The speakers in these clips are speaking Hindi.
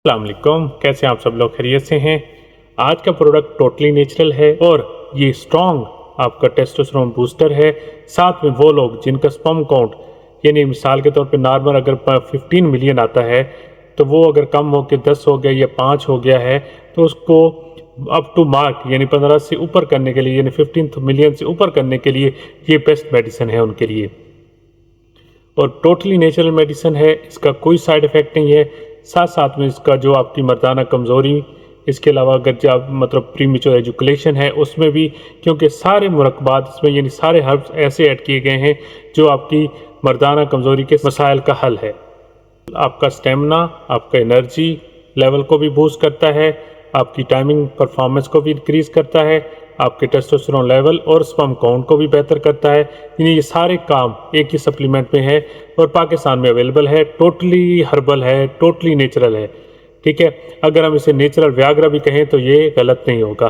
अस्सलाम वालेकुम, कैसे आप सब लोग खैरियत से हैं। आज का प्रोडक्ट टोटली नेचुरल है और ये स्ट्रॉन्ग आपका टेस्टोस्टेरोन बूस्टर है। साथ में वो लोग जिनका स्पर्म काउंट यानी मिसाल के तौर पे नॉर्मल अगर 15 मिलियन आता है तो वो अगर कम हो के 10 हो गया या 5 हो गया है तो उसको अप टू मार्क यानी 15 से ऊपर करने के लिए यानी 15 मिलियन से ऊपर करने के लिए ये बेस्ट मेडिसिन है उनके लिए और टोटली नेचुरल मेडिसिन है। इसका कोई साइड इफ़ेक्ट नहीं है। साथ साथ में इसका जो आपकी मर्दाना कमज़ोरी, इसके अलावा अगर जो आप मतलब प्रीमेच्योर एजुकेशन है उसमें भी, क्योंकि सारे मुरक्बात इसमें यानी सारे हर्ब्स ऐसे ऐड किए गए हैं जो आपकी मर्दाना कमज़ोरी के मसाइल का हल है। आपका स्टेमिना, आपका एनर्जी लेवल को भी बूस्ट करता है, आपकी टाइमिंग परफॉर्मेंस को भी इंक्रीज़ करता है, आपके टेस्टोस्टेरोन लेवल और स्पर्म काउंट को भी बेहतर करता है। यानी ये सारे काम एक ही सप्लीमेंट में है और पाकिस्तान में अवेलेबल है। टोटली हर्बल है, टोटली नेचुरल है। ठीक है, अगर हम इसे नेचुरल व्याग्रा भी कहें तो ये गलत नहीं होगा।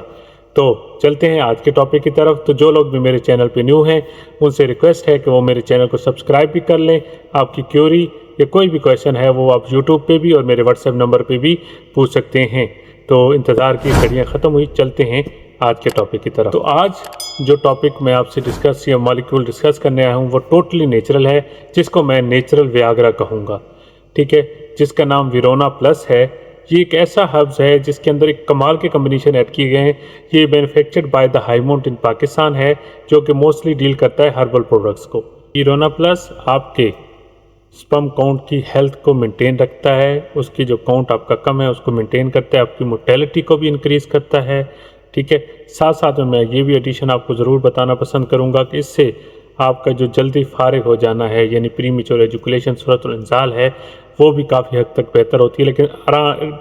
तो चलते हैं आज के टॉपिक की तरफ। तो जो लोग भी मेरे चैनल पे न्यू हैं उनसे रिक्वेस्ट है कि वो मेरे चैनल को सब्सक्राइब भी कर लें। आपकी क्यूरी या कोई भी क्वेश्चन है वो आप यूट्यूब पे भी और मेरे व्हाट्सएप नंबर पे भी पूछ सकते हैं। तो इंतज़ार की घड़ियाँ ख़त्म हुई, चलते हैं आज के टॉपिक की तरफ। तो आज जो टॉपिक मैं आपसे डिस्कस या मॉलिक्यूल डिस्कस करने आया हूँ वो टोटली नेचुरल है, जिसको मैं नेचुरल व्याग्रा कहूँगा। ठीक है, जिसका नाम विरोना प्लस है। ये एक ऐसा हर्ब्स है जिसके अंदर एक कमाल के कम्बिनेशन ऐड किए गए हैं। ये मैन्युफैक्चर्ड बाय द हाईमाउंट इन पाकिस्तान है, जो कि मोस्टली डील करता है हर्बल प्रोडक्ट्स को। विरोना प्लस आपके स्पर्म काउंट की हेल्थ को मेंटेन रखता है, उसकी जो काउंट आपका कम है उसको मेंटेन करता है, आपकी मोर्टेलिटी को भी इंक्रीज़ करता है। ठीक है, साथ साथ में मैं ये भी एडिशन आपको ज़रूर बताना पसंद करूँगा कि इससे आपका जो जल्दी फारिग हो जाना है यानी प्रीमेच्योर एजुकेशन सूरतुल इंजाल है वो भी काफ़ी हद तक बेहतर होती है, लेकिन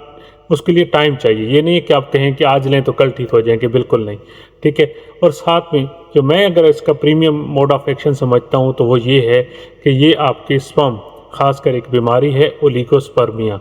उसके लिए टाइम चाहिए। ये नहीं है कि आप कहें कि आज लें तो कल ठीक हो जाएंगे, बिल्कुल नहीं। ठीक है, और साथ में जो मैं अगर इसका प्रीमियम मोड ऑफ एक्शन समझता हूँ तो वो ये है कि ये आपके स्पर्म, खासकर एक बीमारी है ओलिगोस्पर्मिया।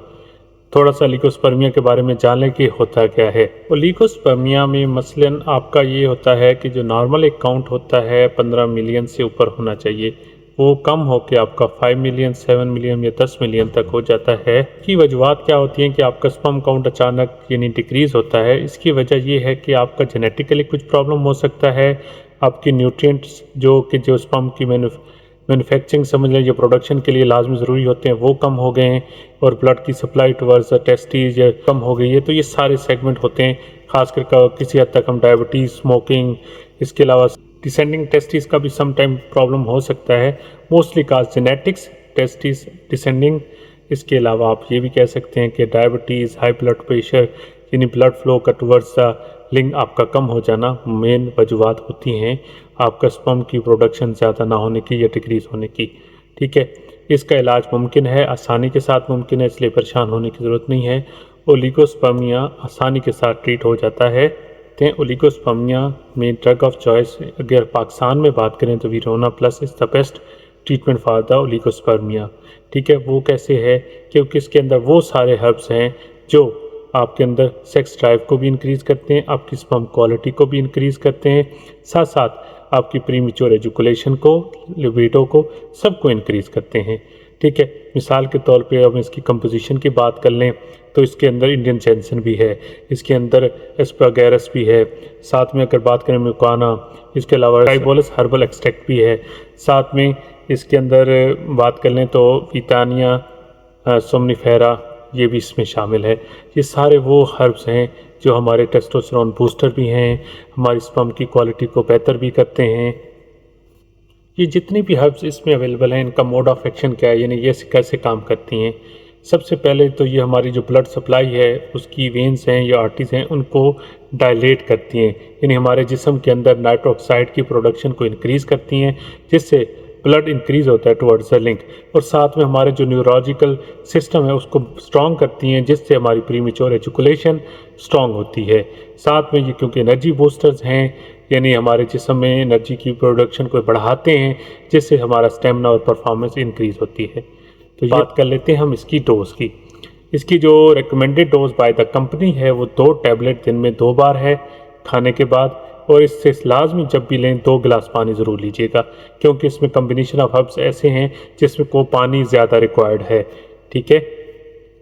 थोड़ा सा ओलिगोस्पर्मिया के बारे में जान लें कि होता क्या है। ओलिगोस्पर्मिया में मसलन आपका ये होता है कि जो नॉर्मल एक काउंट होता है 15 मिलियन से ऊपर होना चाहिए, वो कम हो के आपका 5 मिलियन, 7 मिलियन या 10 मिलियन तक हो जाता है। की वजूहत क्या होती हैं कि आपका स्पर्म काउंट अचानक यानी डिक्रीज़ होता है। इसकी वजह ये है कि आपका जेनेटिकली कुछ प्रॉब्लम हो सकता है, आपकी न्यूट्रिएंट्स जो स्पर्म की मैन्युफैक्चरिंग समझ लें या प्रोडक्शन के लिए लाजमी ज़रूरी होते हैं वो कम हो गए हैं और ब्लड की सप्लाई टुवर्ड्स टेस्टिस या कम हो गई है। तो ये सारे सेगमेंट होते हैं। खासकर किसी हद तक हम डायबिटीज़, स्मोकिंग, इसके अलावा डिसेंडिंग टेस्टिस का भी सम टाइम प्रॉब्लम हो सकता है। मोस्टली काज जेनेटिक्स, टेस्टिस डिसेंडिंग। इसके अलावा आप ये भी कह सकते हैं कि डायबिटीज़, हाई ब्लड प्रेशर यानी ब्लड फ्लो का टुवर्ड्स द लिंग आपका कम हो जाना मेन वजूहत होती हैं आपका स्पर्म की प्रोडक्शन ज़्यादा ना होने की या डिक्रीज़ होने की। ठीक है, इसका इलाज मुमकिन है, आसानी के साथ मुमकिन है, इसलिए परेशान होने की ज़रूरत नहीं है। ओलिगोस्पर्मिया आसानी के साथ ट्रीट हो जाता है। ओलिगोस्पर्मिया में ड्रग ऑफ चॉइस अगर पाकिस्तान में बात करें तो Virona plus is the best treatment for the oligospermia. ठीक है, वो कैसे है, क्योंकि इसके अंदर वो सारे हर्ब्स हैं जो आपके अंदर सेक्स ड्राइव को भी इंक्रीज़ करते हैं, आपकी स्पर्म क्वालिटी को भी इंक्रीज़ करते हैं, साथ साथ आपकी प्रीमेच्योर एजुकेशन को, लिबिडो को, सबको इंक्रीज़ करते हैं। ठीक है, मिसाल के तौर पे हम इसकी कंपोजिशन की बात कर लें तो इसके अंदर इंडियन जैनसन भी है, इसके अंदर एस्परागैरस भी है, साथ में अगर बात करें म्यूकाना, इसके अलावा ट्राइबोलस हर्बल एक्सट्रैक्ट भी है, साथ में इसके अंदर बात कर लें तो वितानिया सोमनीफेरा ये भी इसमें शामिल है। ये सारे वो हर्ब्स हैं जो हमारे टेस्टोस्टेरोन बूस्टर भी हैं, हमारी स्पर्म की क्वालिटी को बेहतर भी करते हैं। ये जितनी भी हर्ब्स इसमें अवेलेबल हैं इनका मोड ऑफ एक्शन क्या है, यानी ये कैसे काम करती हैं। सबसे पहले तो ये हमारी जो ब्लड सप्लाई है उसकी वेन्स हैं या आर्टरीज हैं उनको डायलेट करती हैं, यानी हमारे जिस्म के अंदर नाइट्रस ऑक्साइड की प्रोडक्शन को इंक्रीज़ करती हैं, जिससे ब्लड इंक्रीज़ होता है टुवर्ड्स द लिंक। और साथ में हमारे जो न्यूरोलॉजिकल सिस्टम है उसको स्ट्रॉन्ग करती हैं, जिससे हमारी प्रीमेच्योर एजुकेशन स्ट्रॉन्ग होती है। साथ में ये क्योंकि एनर्जी बूस्टर्स हैं, यानी हमारे जिस्म में एनर्जी की प्रोडक्शन को बढ़ाते हैं, जिससे हमारा स्टेमिना और परफॉर्मेंस इंक्रीज़ होती है। तो बात कर लेते हैं हम इसकी डोज़ की। इसकी जो recommended dose by the company है वो 2 टैबलेट दिन में 2 बार है खाने के बाद, और इससे लाजमी जब भी लें 2 गिलास पानी ज़रूर लीजिएगा, क्योंकि इसमें कम्बिनेशन ऑफ हर्ब्स ऐसे हैं जिसमें को पानी ज़्यादा रिक्वायर्ड है। ठीक है,